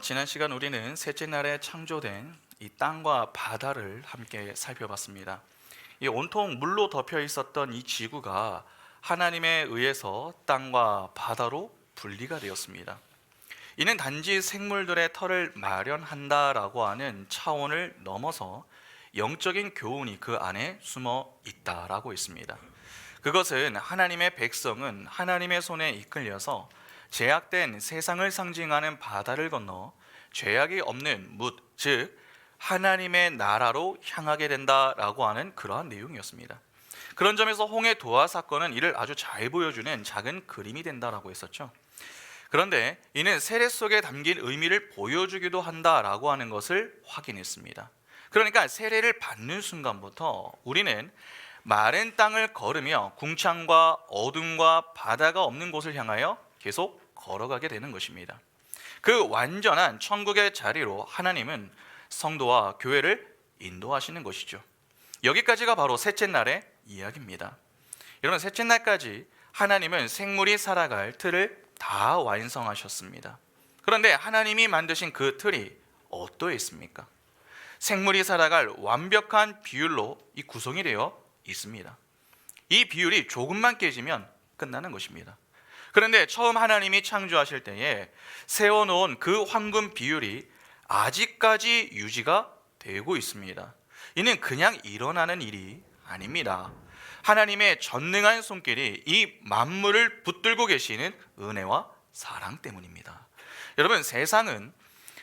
지난 시간 우리는 셋째 날에 창조된 이 땅과 바다를 함께 살펴봤습니다. 이 온통 물로 덮여 있었던 이 지구가 하나님에 의해서 땅과 바다로 분리가 되었습니다. 이는 단지 생물들의 터를 마련한다라고 하는 차원을 넘어서 영적인 교훈이 그 안에 숨어 있다라고 했습니다. 그것은 하나님의 백성은 하나님의 손에 이끌려서 제약된 세상을 상징하는 바다를 건너 죄악이 없는 뭇, 즉 하나님의 나라로 향하게 된다라고 하는 그러한 내용이었습니다. 그런 점에서 홍해 도화 사건은 이를 아주 잘 보여주는 작은 그림이 된다라고 했었죠. 그런데 이는 세례 속에 담긴 의미를 보여주기도 한다라고 하는 것을 확인했습니다. 그러니까 세례를 받는 순간부터 우리는 마른 땅을 걸으며 궁창과 어둠과 바다가 없는 곳을 향하여 계속 걸어가게 되는 것입니다. 그 완전한 천국의 자리로 하나님은 성도와 교회를 인도하시는 것이죠. 여기까지가 바로 셋째 날의 이야기입니다. 여러분, 셋째 날까지 하나님은 생물이 살아갈 틀을 다 완성하셨습니다. 그런데 하나님이 만드신 그 틀이 어떠했습니까? 생물이 살아갈 완벽한 비율로 이 구성이 되어 있습니다. 이 비율이 조금만 깨지면 끝나는 것입니다. 그런데 처음 하나님이 창조하실 때에 세워놓은 그 황금 비율이 아직까지 유지가 되고 있습니다. 이는 그냥 일어나는 일이 아닙니다. 하나님의 전능한 손길이 이 만물을 붙들고 계시는 은혜와 사랑 때문입니다. 여러분, 세상은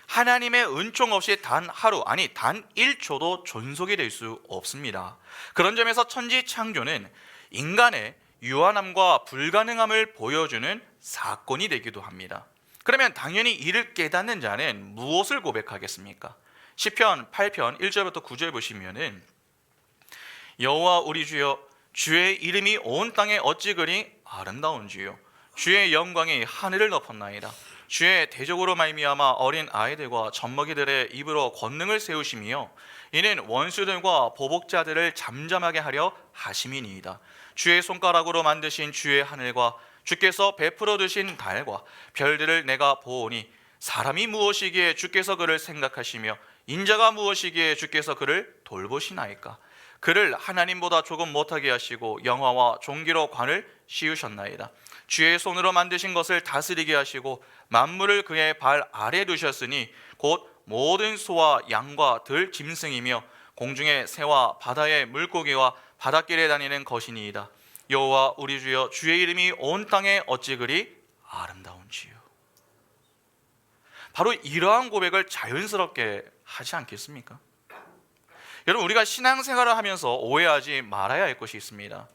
하나님의 은총 없이 단 하루, 아니 단 1초도 존속이 될 수 없습니다. 그런 점에서 천지 창조는 인간의 유한함과 불가능함을 보여주는 사건이 되기도 합니다. 그러면 당연히 이를 깨닫는 자는 무엇을 고백하겠습니까? 시편 8편 1절부터 9절 보시면은 여호와 우리 주여, 주의 이름이 온 땅에 어찌 그리 아름다운지요. 주의 영광이 하늘을 덮었나이다. 주의 대적으로 말미암아 어린 아이들과 젖먹이들의 입으로 권능을 세우시며 이는 원수들과 보복자들을 잠잠하게 하려 하심이니이다. 주의 손가락으로 만드신 주의 하늘과 주께서 베풀어 두신 달과 별들을 내가 보오니 사람이 무엇이기에 주께서 그를 생각하시며 인자가 무엇이기에 주께서 그를 돌보시나이까. 그를 하나님보다 조금 못하게 하시고 영화와 종기로 관을 씌우셨나이다. 주의 손으로 만드신 것을 다스리게 하시고 만물을 그의 발 아래 두셨으니 곧 모든 소와 양과 들 짐승이며 공중의 새와 바다의 물고기와 바닷길에 다니는 것이니이다. 여호와 우리 주여, 주의 이름이 온 땅에 어찌 그리 아름다운지요. 바로 이러한 고백을 자연스럽게 하지 않겠습니까? 여러분, 우리가 신앙생활을 하면서 오해하지 말아야 할 것이 있습니다.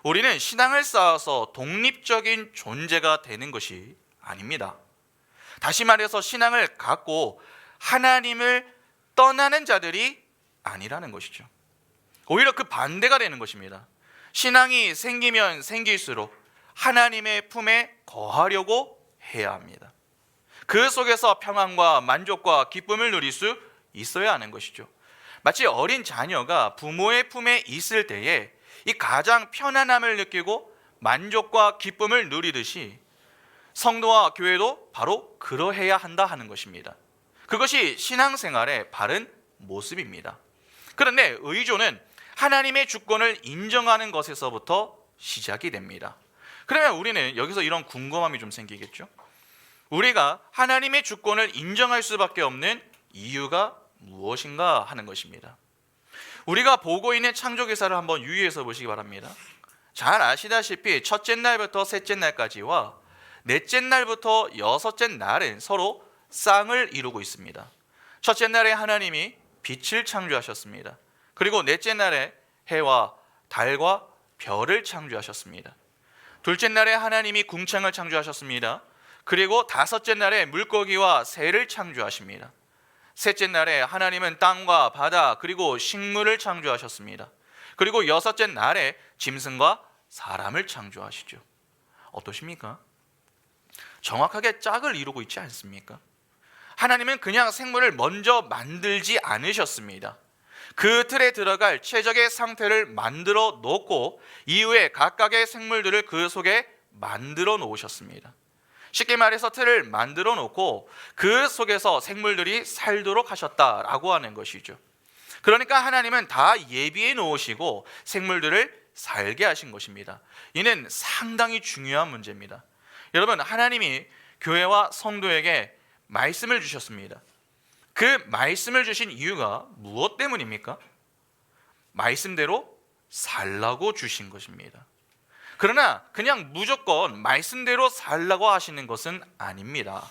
우리는 신앙을 쌓아서 독립적인 존재가 되는 것이 아닙니다. 다시 말해서 신앙을 갖고 하나님을 떠나는 자들이 아니라는 것이죠. 오히려 그 반대가 되는 것입니다. 신앙이 생기면 생길수록 하나님의 품에 거하려고 해야 합니다. 그 속에서 평안과 만족과 기쁨을 누릴 수 있어야 하는 것이죠. 마치 어린 자녀가 부모의 품에 있을 때에 이 가장 편안함을 느끼고 만족과 기쁨을 누리듯이 성도와 교회도 바로 그러해야 한다 하는 것입니다. 그것이 신앙생활의 바른 모습입니다. 그런데 의존은 하나님의 주권을 인정하는 것에서부터 시작이 됩니다. 그러면 우리는 여기서 이런 궁금함이 좀 생기겠죠? 우리가 하나님의 주권을 인정할 수밖에 없는 이유가 무엇인가 하는 것입니다. 우리가 보고 있는 창조기사를 한번 유의해서 보시기 바랍니다. 잘 아시다시피 첫째 날부터 셋째 날까지와 넷째 날부터 여섯째 날은 서로 쌍을 이루고 있습니다. 첫째 날에 하나님이 빛을 창조하셨습니다. 그리고 넷째 날에 해와 달과 별을 창조하셨습니다. 둘째 날에 하나님이 궁창을 창조하셨습니다. 그리고 다섯째 날에 물고기와 새를 창조하십니다. 셋째 날에 하나님은 땅과 바다 그리고 식물을 창조하셨습니다. 그리고 여섯째 날에 짐승과 사람을 창조하시죠. 어떠십니까? 정확하게 짝을 이루고 있지 않습니까? 하나님은 그냥 생물을 먼저 만들지 않으셨습니다. 그 틀에 들어갈 최적의 상태를 만들어 놓고 이후에 각각의 생물들을 그 속에 만들어 놓으셨습니다. 쉽게 말해서 틀을 만들어 놓고 그 속에서 생물들이 살도록 하셨다라고 하는 것이죠. 그러니까 하나님은 다 예비해 놓으시고 생물들을 살게 하신 것입니다. 이는 상당히 중요한 문제입니다. 여러분, 하나님이 교회와 성도에게 말씀을 주셨습니다. 그 말씀을 주신 이유가 무엇 때문입니까? 말씀대로 살라고 주신 것입니다. 그러나 그냥 무조건 말씀대로 살라고 하시는 것은 아닙니다.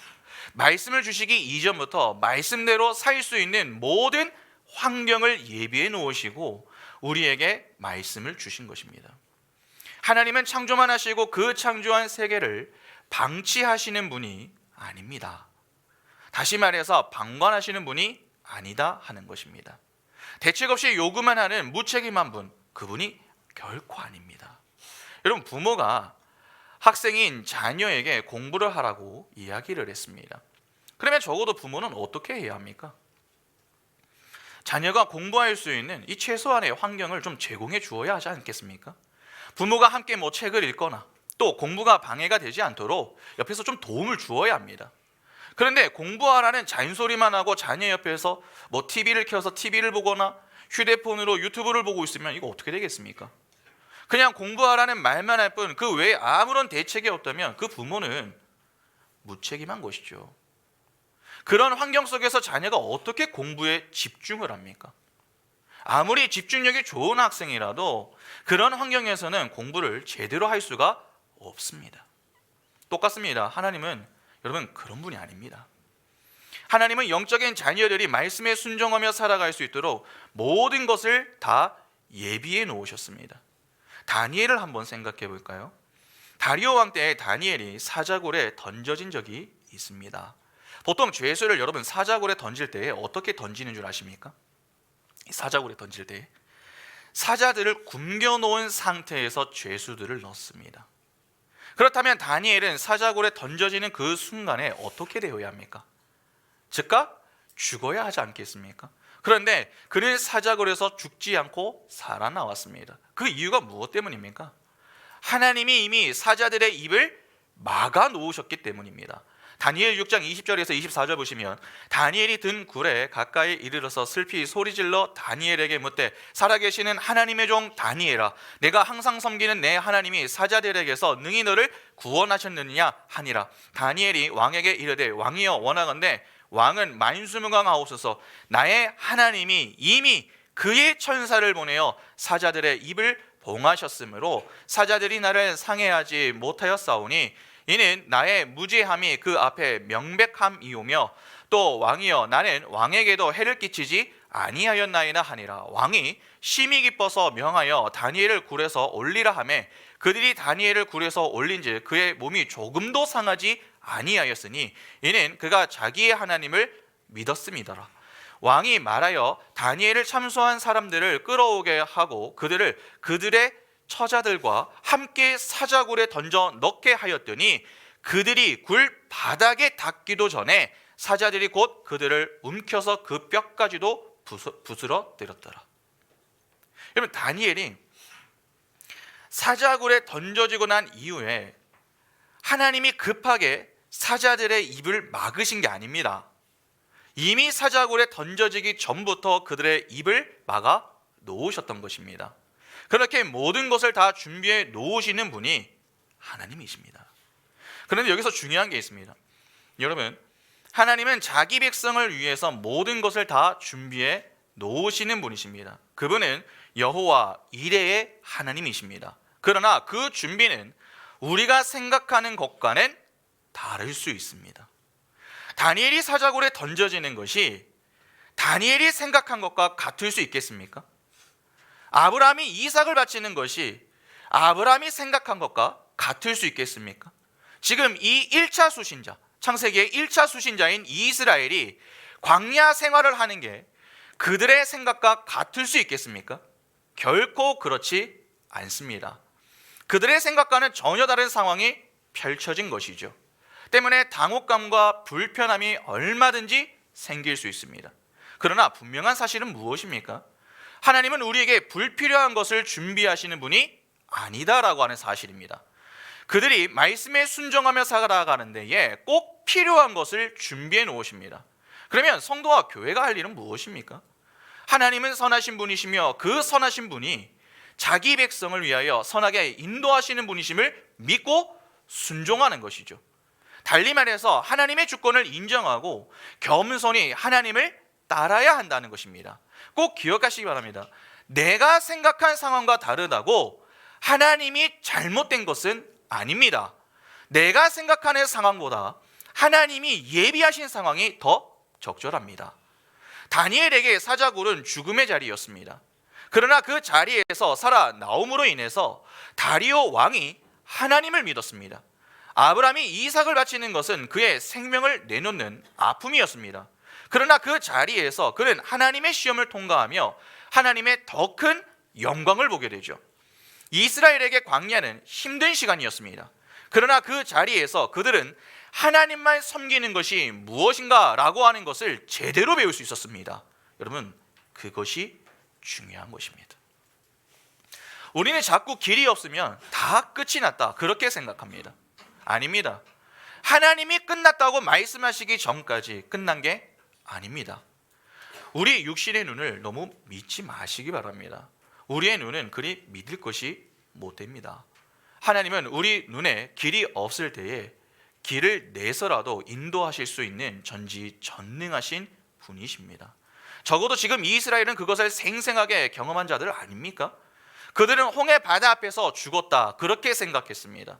말씀을 주시기 이전부터 말씀대로 살 수 있는 모든 환경을 예비해 놓으시고 우리에게 말씀을 주신 것입니다. 하나님은 창조만 하시고 그 창조한 세계를 방치하시는 분이 아닙니다. 다시 말해서 방관하시는 분이 아니다 하는 것입니다. 대책 없이 요구만 하는 무책임한 분, 그분이 결코 아닙니다. 여러분, 부모가 학생인 자녀에게 공부를 하라고 이야기를 했습니다. 그러면 적어도 부모는 어떻게 해야 합니까? 자녀가 공부할 수 있는 이 최소한의 환경을 좀 제공해 주어야 하지 않겠습니까? 부모가 함께 책을 읽거나 또 공부가 방해가 되지 않도록 옆에서 좀 도움을 주어야 합니다. 그런데 공부하라는 잔소리만 하고 자녀 옆에서 TV를 켜서 TV를 보거나 휴대폰으로 유튜브를 보고 있으면 이거 어떻게 되겠습니까? 그냥 공부하라는 말만 할 뿐 그 외에 아무런 대책이 없다면 그 부모는 무책임한 것이죠. 그런 환경 속에서 자녀가 어떻게 공부에 집중을 합니까? 아무리 집중력이 좋은 학생이라도 그런 환경에서는 공부를 제대로 할 수가 없습니다. 똑같습니다. 하나님은 여러분 그런 분이 아닙니다. 하나님은 영적인 자녀들이 말씀에 순종하며 살아갈 수 있도록 모든 것을 다 예비해 놓으셨습니다. 다니엘을 한번 생각해 볼까요? 다리오 왕 때 다니엘이 사자굴에 던져진 적이 있습니다. 보통 죄수를 여러분 사자굴에 던질 때 어떻게 던지는 줄 아십니까? 사자굴에 던질 때 사자들을 굶겨 놓은 상태에서 죄수들을 넣습니다. 그렇다면 다니엘은 사자굴에 던져지는 그 순간에 어떻게 되어야 합니까? 즉각 죽어야 하지 않겠습니까? 그런데 그는 사자굴에서 죽지 않고 살아나왔습니다. 그 이유가 무엇 때문입니까? 하나님이 이미 사자들의 입을 막아 놓으셨기 때문입니다. 다니엘 6장 20절에서 24절 보시면 다니엘이 든 굴에 가까이 이르러서 슬피 소리질러 다니엘에게 묻되 살아계시는 하나님의 종 다니엘아, 내가 항상 섬기는 내 하나님이 사자들에게서 능히 너를 구원하셨느냐 하니라. 다니엘이 왕에게 이르되 왕이여 원하건대 왕은 만수무강하옵소서. 나의 하나님이 이미 그의 천사를 보내어 사자들의 입을 봉하셨으므로 사자들이 나를 상해하지 못하였사오니 이는 나의 무죄함이 그 앞에 명백함이오며 또 왕이여 나는 왕에게도 해를 끼치지 아니하였나이다 하니라. 왕이 심히 기뻐서 명하여 다니엘을 굴에서 올리라 하매 그들이 다니엘을 굴에서 올린즉 그의 몸이 조금도 상하지 아니하였으니 이는 그가 자기의 하나님을 믿었음이더라. 왕이 말하여 다니엘을 참소한 사람들을 끌어오게 하고 그들을 그들의 처자들과 함께 사자굴에 던져 넣게 하였더니 그들이 굴 바닥에 닿기도 전에 사자들이 곧 그들을 움켜서 그 뼈까지도 부스러 때렸더라. 여러분, 다니엘이 사자굴에 던져지고 난 이후에 하나님이 급하게 사자들의 입을 막으신 게 아닙니다. 이미 사자굴에 던져지기 전부터 그들의 입을 막아 놓으셨던 것입니다. 그렇게 모든 것을 다 준비해 놓으시는 분이 하나님이십니다. 그런데 여기서 중요한 게 있습니다. 여러분, 하나님은 자기 백성을 위해서 모든 것을 다 준비해 놓으시는 분이십니다. 그분은 여호와 이레의 하나님이십니다. 그러나 그 준비는 우리가 생각하는 것과는 다를 수 있습니다. 다니엘이 사자굴에 던져지는 것이 다니엘이 생각한 것과 같을 수 있겠습니까? 아브라함이 이삭을 바치는 것이 아브라함이 생각한 것과 같을 수 있겠습니까? 지금 이 1차 수신자, 창세기의 1차 수신자인 이스라엘이 광야 생활을 하는 게 그들의 생각과 같을 수 있겠습니까? 결코 그렇지 않습니다. 그들의 생각과는 전혀 다른 상황이 펼쳐진 것이죠. 때문에 당혹감과 불편함이 얼마든지 생길 수 있습니다. 그러나 분명한 사실은 무엇입니까? 하나님은 우리에게 불필요한 것을 준비하시는 분이 아니다라고 하는 사실입니다. 그들이 말씀에 순종하며 살아가는 데에 꼭 필요한 것을 준비해 놓으십니다. 그러면 성도와 교회가 할 일은 무엇입니까? 하나님은 선하신 분이시며 그 선하신 분이 자기 백성을 위하여 선하게 인도하시는 분이심을 믿고 순종하는 것이죠. 달리 말해서 하나님의 주권을 인정하고 겸손히 하나님을 따라야 한다는 것입니다. 꼭 기억하시기 바랍니다. 내가 생각한 상황과 다르다고 하나님이 잘못된 것은 아닙니다. 내가 생각하는 상황보다 하나님이 예비하신 상황이 더 적절합니다. 다니엘에게 사자굴은 죽음의 자리였습니다. 그러나 그 자리에서 살아나옴으로 인해서 다리오 왕이 하나님을 믿었습니다. 아브라함이 이삭을 바치는 것은 그의 생명을 내놓는 아픔이었습니다. 그러나 그 자리에서 그는 하나님의 시험을 통과하며 하나님의 더 큰 영광을 보게 되죠. 이스라엘에게 광야는 힘든 시간이었습니다. 그러나 그 자리에서 그들은 하나님만 섬기는 것이 무엇인가 라고 하는 것을 제대로 배울 수 있었습니다. 여러분, 그것이 중요한 것입니다. 우리는 자꾸 길이 없으면 다 끝이 났다 그렇게 생각합니다. 아닙니다. 하나님이 끝났다고 말씀하시기 전까지 끝난 게 아닙니다. 우리 육신의 눈을 너무 믿지 마시기 바랍니다. 우리의 눈은 그리 믿을 것이 못 됩니다. 하나님은 우리 눈에 길이 없을 때에 길을 내서라도 인도하실 수 있는 전지전능하신 분이십니다. 적어도 지금 이스라엘은 그것을 생생하게 경험한 자들 아닙니까? 그들은 홍해 바다 앞에서 죽었다 그렇게 생각했습니다.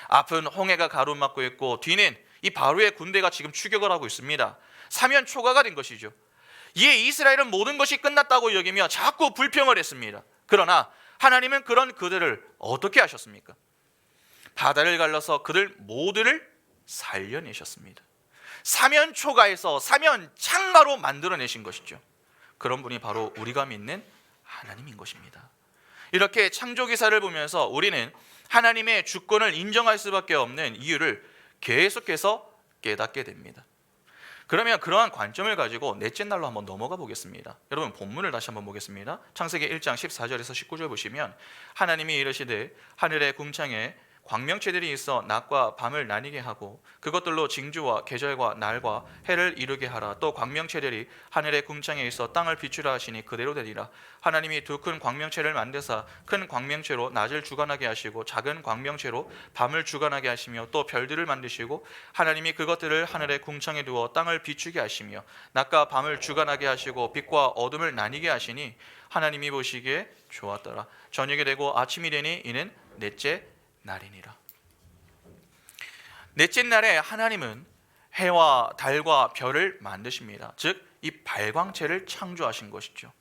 앞은 홍해가 가로막고 있고 뒤는 이 바로의 군대가 지금 추격을 하고 있습니다. 사면 초가가 된 것이죠. 이에 이스라엘은 모든 것이 끝났다고 여기며 자꾸 불평을 했습니다. 그러나 하나님은 그런 그들을 어떻게 하셨습니까? 바다를 갈라서 그들 모두를 살려내셨습니다. 사면 초가에서 사면 창가로 만들어내신 것이죠. 그런 분이 바로 우리가 믿는 하나님인 것입니다. 이렇게 창조 기사를 보면서 우리는 하나님의 주권을 인정할 수밖에 없는 이유를 계속해서 깨닫게 됩니다. 그러면 그러한 관점을 가지고 넷째 날로 한번 넘어가 보겠습니다. 여러분 본문을 다시 한번 보겠습니다. 창세기 1장 14절에서 19절 보시면 하나님이 이르시되 하늘의 궁창에 광명체들이 있어 낮과 밤을 나뉘게 하고 그것들로 징조와 계절과 날과 해를 이루게 하라. 또 광명체들이 하늘의 궁창에 있어 땅을 비추라 하시니 그대로 되리라. 하나님이 두 큰 광명체를 만드사 큰 광명체로 낮을 주관하게 하시고 작은 광명체로 밤을 주관하게 하시며 또 별들을 만드시고 하나님이 그것들을 하늘의 궁창에 두어 땅을 비추게 하시며 낮과 밤을 주관하게 하시고 빛과 어둠을 나뉘게 하시니 하나님이 보시기에 좋았더라. 저녁이 되고 아침이 되니 이는 넷째 날이니라. 넷째 날에 하나님은 해와 달과 별을 만드십니다. 즉 이 발광체를 창조하신 것이죠.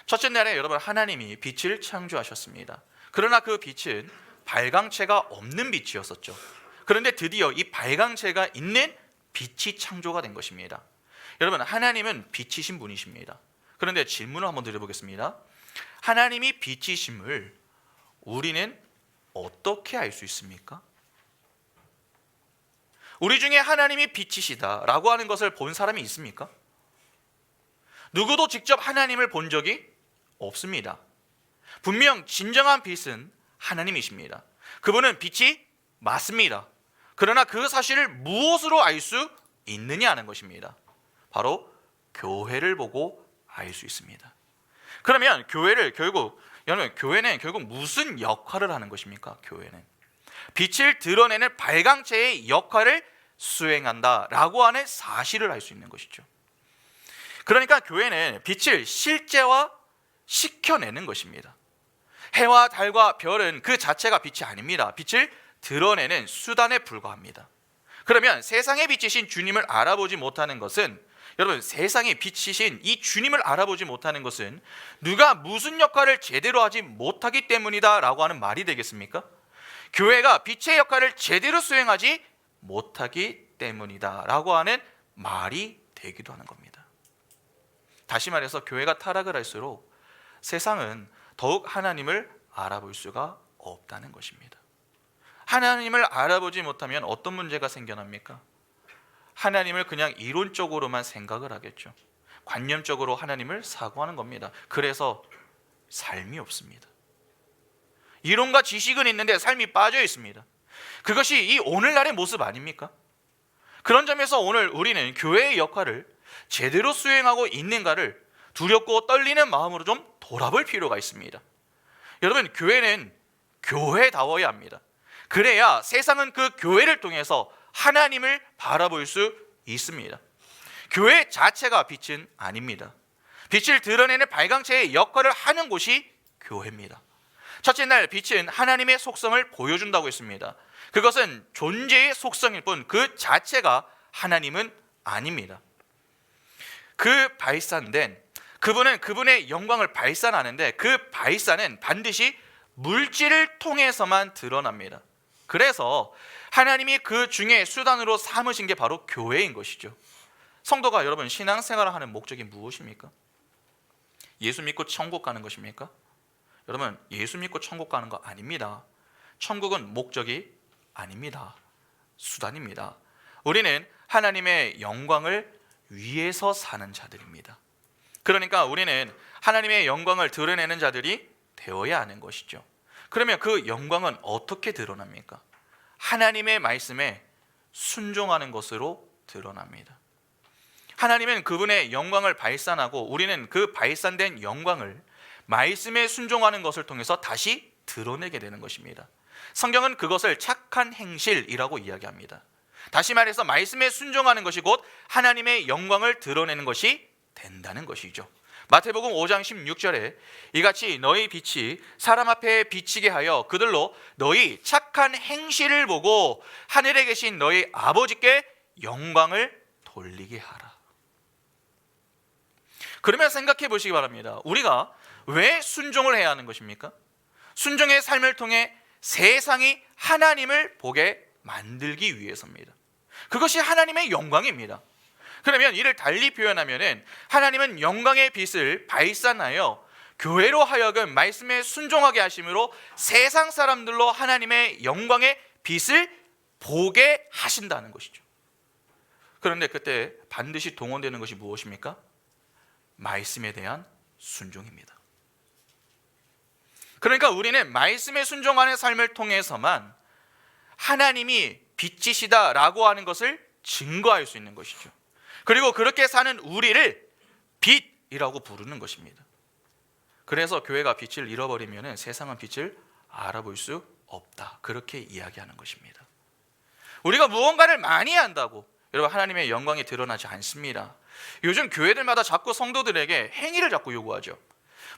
첫째 날에 여러분 하나님이 빛을 창조하셨습니다. 그러나 그 빛은 발광체가 없는 빛이었었죠. 그런데 드디어 이 발광체가 있는 빛이 창조가 된 것입니다. 여러분 하나님은 빛이신 분이십니다. 그런데 질문을 한번 드려보겠습니다. 하나님이 빛이심을 우리는 어떻게 알 수 있습니까? 우리 중에 하나님이 빛이시다라고 하는 것을 본 사람이 있습니까? 누구도 직접 하나님을 본 적이 없습니다. 분명 진정한 빛은 하나님이십니다. 그분은 빛이 맞습니다. 그러나 그 사실을 무엇으로 알 수 있느냐 하는 것입니다. 바로 교회를 보고 알 수 있습니다. 그러면 여러분 교회는 결국 무슨 역할을 하는 것입니까? 교회는 빛을 드러내는 발광체의 역할을 수행한다라고 하는 사실을 알 수 있는 것이죠. 그러니까 교회는 빛을 실제화 시켜내는 것입니다. 해와 달과 별은 그 자체가 빛이 아닙니다. 빛을 드러내는 수단에 불과합니다. 그러면 세상의 빛이신 주님을 알아보지 못하는 것은 여러분 세상의 빛이신 이 주님을 알아보지 못하는 것은 누가 무슨 역할을 제대로 하지 못하기 때문이다 라고 하는 말이 되겠습니까? 교회가 빛의 역할을 제대로 수행하지 못하기 때문이다 라고 하는 말이 되기도 하는 겁니다. 다시 말해서 교회가 타락을 할수록 세상은 더욱 하나님을 알아볼 수가 없다는 것입니다. 하나님을 알아보지 못하면 어떤 문제가 생겨납니까? 하나님을 그냥 이론적으로만 생각을 하겠죠. 관념적으로 하나님을 사고하는 겁니다. 그래서 삶이 없습니다. 이론과 지식은 있는데 삶이 빠져 있습니다. 그것이 이 오늘날의 모습 아닙니까? 그런 점에서 오늘 우리는 교회의 역할을 제대로 수행하고 있는가를 두렵고 떨리는 마음으로 좀 돌아볼 필요가 있습니다. 여러분, 교회는 교회다워야 합니다. 그래야 세상은 그 교회를 통해서 하나님을 바라볼 수 있습니다. 교회 자체가 빛은 아닙니다. 빛을 드러내는 발광체의 역할을 하는 곳이 교회입니다. 첫째 날 빛은 하나님의 속성을 보여준다고 했습니다. 그것은 존재의 속성일 뿐 그 자체가 하나님은 아닙니다. 그 발산된 그분은 그분의 영광을 발산하는데 그 발산은 반드시 물질을 통해서만 드러납니다. 그래서 하나님이 그 중에 수단으로 삼으신 게 바로 교회인 것이죠. 성도가 여러분 신앙생활을 하는 목적이 무엇입니까? 예수 믿고 천국 가는 것입니까? 여러분, 예수 믿고 천국 가는 거 아닙니다. 천국은 목적이 아닙니다. 수단입니다. 우리는 하나님의 영광을 위해서 사는 자들입니다. 그러니까 우리는 하나님의 영광을 드러내는 자들이 되어야 하는 것이죠. 그러면 그 영광은 어떻게 드러납니까? 하나님의 말씀에 순종하는 것으로 드러납니다. 하나님은 그분의 영광을 발산하고 우리는 그 발산된 영광을 말씀에 순종하는 것을 통해서 다시 드러내게 되는 것입니다. 성경은 그것을 착한 행실이라고 이야기합니다. 다시 말해서 말씀에 순종하는 것이 곧 하나님의 영광을 드러내는 것이 된다는 것이죠. 마태복음 5장 16절에 이같이 너희 빛이 사람 앞에 비치게 하여 그들로 너희 착한 행실을 보고 하늘에 계신 너희 아버지께 영광을 돌리게 하라. 그러면 생각해 보시기 바랍니다. 우리가 왜 순종을 해야 하는 것입니까? 순종의 삶을 통해 세상이 하나님을 보게 만들기 위해서입니다. 그것이 하나님의 영광입니다. 그러면 이를 달리 표현하면 하나님은 영광의 빛을 발산하여 교회로 하여금 말씀에 순종하게 하심으로 세상 사람들로 하나님의 영광의 빛을 보게 하신다는 것이죠. 그런데 그때 반드시 동원되는 것이 무엇입니까? 말씀에 대한 순종입니다. 그러니까 우리는 말씀에 순종하는 삶을 통해서만 하나님이 빛이시다라고 하는 것을 증거할 수 있는 것이죠. 그리고 그렇게 사는 우리를 빛이라고 부르는 것입니다. 그래서 교회가 빛을 잃어버리면 세상은 빛을 알아볼 수 없다. 그렇게 이야기하는 것입니다. 우리가 무언가를 많이 한다고 여러분 하나님의 영광이 드러나지 않습니다. 요즘 교회들마다 자꾸 성도들에게 행위를 자꾸 요구하죠.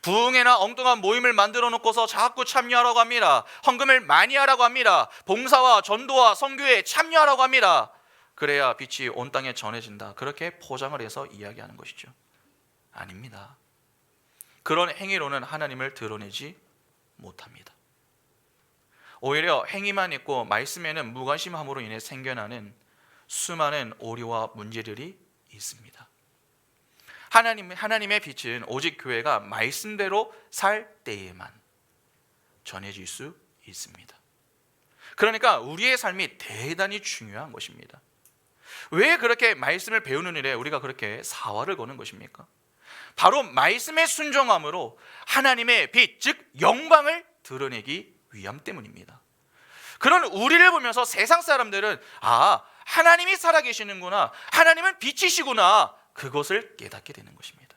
부흥회나 엉뚱한 모임을 만들어 놓고서 자꾸 참여하라고 합니다. 헌금을 많이 하라고 합니다. 봉사와 전도와 선교에 참여하라고 합니다. 그래야 빛이 온 땅에 전해진다. 그렇게 포장을 해서 이야기하는 것이죠. 아닙니다. 그런 행위로는 하나님을 드러내지 못합니다. 오히려 행위만 있고 말씀에는 무관심함으로 인해 생겨나는 수많은 오류와 문제들이 있습니다. 하나님의 빛은 오직 교회가 말씀대로 살 때에만 전해질 수 있습니다. 그러니까 우리의 삶이 대단히 중요한 것입니다. 왜 그렇게 말씀을 배우는 일에 우리가 그렇게 사활을 거는 것입니까? 바로 말씀에 순종함으로 하나님의 빛, 즉 영광을 드러내기 위함 때문입니다. 그런 우리를 보면서 세상 사람들은 하나님이 살아계시는구나, 하나님은 빛이시구나, 그것을 깨닫게 되는 것입니다.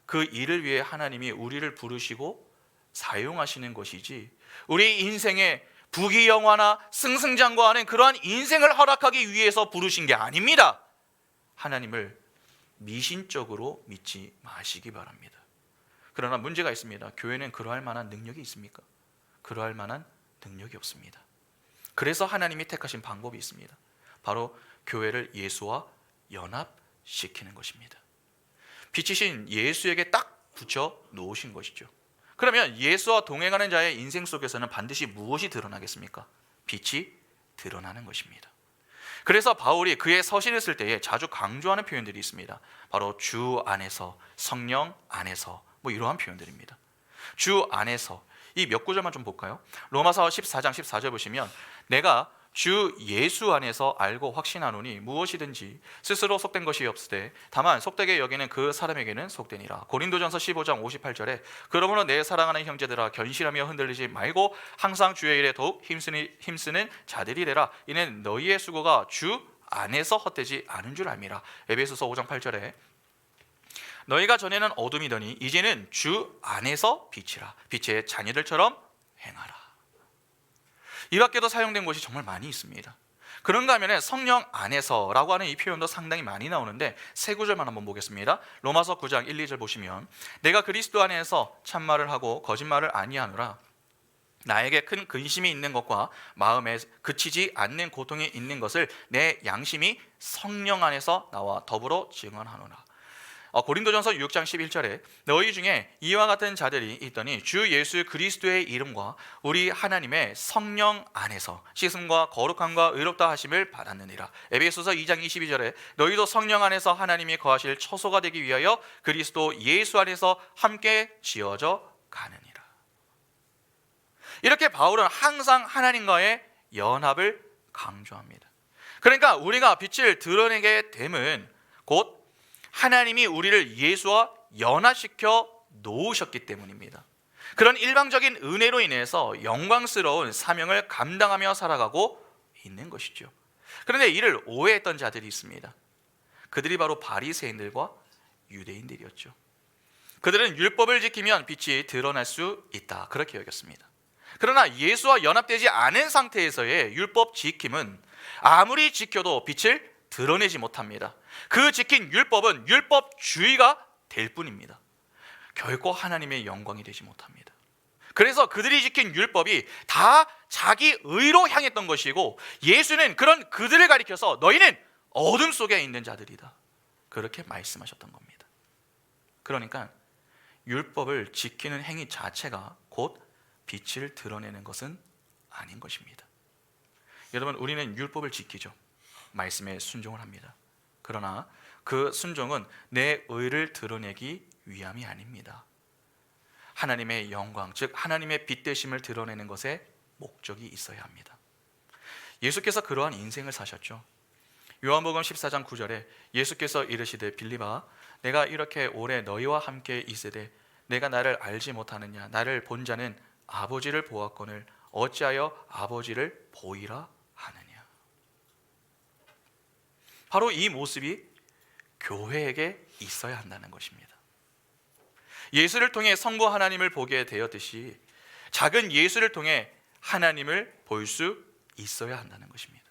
그 일을 위해 하나님이 우리를 부르시고 사용하시는 것이지 우리 인생에 부귀영화나 승승장구하는 그러한 인생을 허락하기 위해서 부르신 게 아닙니다. 하나님을 미신적으로 믿지 마시기 바랍니다. 그러나 문제가 있습니다. 교회는 그러할 만한 능력이 있습니까? 그러할 만한 능력이 없습니다. 그래서 하나님이 택하신 방법이 있습니다. 바로 교회를 예수와 연합시키는 것입니다. 빛이신 예수에게 딱 붙여 놓으신 것이죠. 그러면 예수와 동행하는 자의 인생 속에서는 반드시 무엇이 드러나겠습니까? 빛이 드러나는 것입니다. 그래서 바울이 그의 서신을 쓸 때에 자주 강조하는 표현들이 있습니다. 바로 주 안에서, 성령 안에서, 이러한 표현들입니다. 주 안에서, 이 몇 구절만 좀 볼까요? 로마서 14장 14절 보시면 내가 주 예수 안에서 알고 확신하노니 무엇이든지 스스로 속된 것이 없으되 다만 속되게 여기는 그 사람에게는 속되니라. 고린도전서 15장 58절에 그러므로 내 사랑하는 형제들아 견실하며 흔들리지 말고 항상 주의 일에 더욱 힘쓰는 자들이 되라. 이는 너희의 수고가 주 안에서 헛되지 않은 줄 알미라. 에베소서 5장 8절에 너희가 전에는 어둠이더니 이제는 주 안에서 빛이라. 빛의 자녀들처럼 행하라. 이 밖에도 사용된 곳이 정말 많이 있습니다. 그런가 하면 성령 안에서라고 하는 이 표현도 상당히 많이 나오는데 세 구절만 한번 보겠습니다. 로마서 9장 1, 2절 보시면 내가 그리스도 안에서 참말을 하고 거짓말을 아니하노라. 나에게 큰 근심이 있는 것과 마음에 그치지 않는 고통이 있는 것을 내 양심이 성령 안에서 나와 더불어 증언하노라. 고린도전서 6장 11절에 너희 중에 이와 같은 자들이 있더니 주 예수 그리스도의 이름과 우리 하나님의 성령 안에서 씻음과 거룩함과 의롭다 하심을 받았느니라. 에베소서 2장 22절에 너희도 성령 안에서 하나님이 거하실 처소가 되기 위하여 그리스도 예수 안에서 함께 지어져 가느니라. 이렇게 바울은 항상 하나님과의 연합을 강조합니다. 그러니까 우리가 빛을 드러내게 됨은 곧 하나님이 우리를 예수와 연합시켜 놓으셨기 때문입니다. 그런 일방적인 은혜로 인해서 영광스러운 사명을 감당하며 살아가고 있는 것이죠. 그런데 이를 오해했던 자들이 있습니다. 그들이 바로 바리새인들과 유대인들이었죠. 그들은 율법을 지키면 빛이 드러날 수 있다, 그렇게 여겼습니다. 그러나 예수와 연합되지 않은 상태에서의 율법 지킴은 아무리 지켜도 빛을 드러내지 못합니다. 그 지킨 율법은 율법주의가 될 뿐입니다. 결코 하나님의 영광이 되지 못합니다. 그래서 그들이 지킨 율법이 다 자기 의로 향했던 것이고 예수는 그런 그들을 가리켜서 너희는 어둠 속에 있는 자들이다, 그렇게 말씀하셨던 겁니다. 그러니까 율법을 지키는 행위 자체가 곧 빛을 드러내는 것은 아닌 것입니다. 여러분, 우리는 율법을 지키죠. 말씀에 순종을 합니다. 그러나 그 순종은 내 의를 드러내기 위함이 아닙니다. 하나님의 영광, 즉 하나님의 빛 되심을 드러내는 것에 목적이 있어야 합니다. 예수께서 그러한 인생을 사셨죠. 요한복음 14장 9절에 예수께서 이르시되 빌립아 내가 이렇게 오래 너희와 함께 있으되 내가 나를 알지 못하느냐. 나를 본 자는 아버지를 보았거늘 어찌하여 아버지를 보이라 하느냐. 바로 이 모습이 교회에게 있어야 한다는 것입니다. 예수를 통해 성부 하나님을 보게 되었듯이 작은 예수를 통해 하나님을 볼 수 있어야 한다는 것입니다.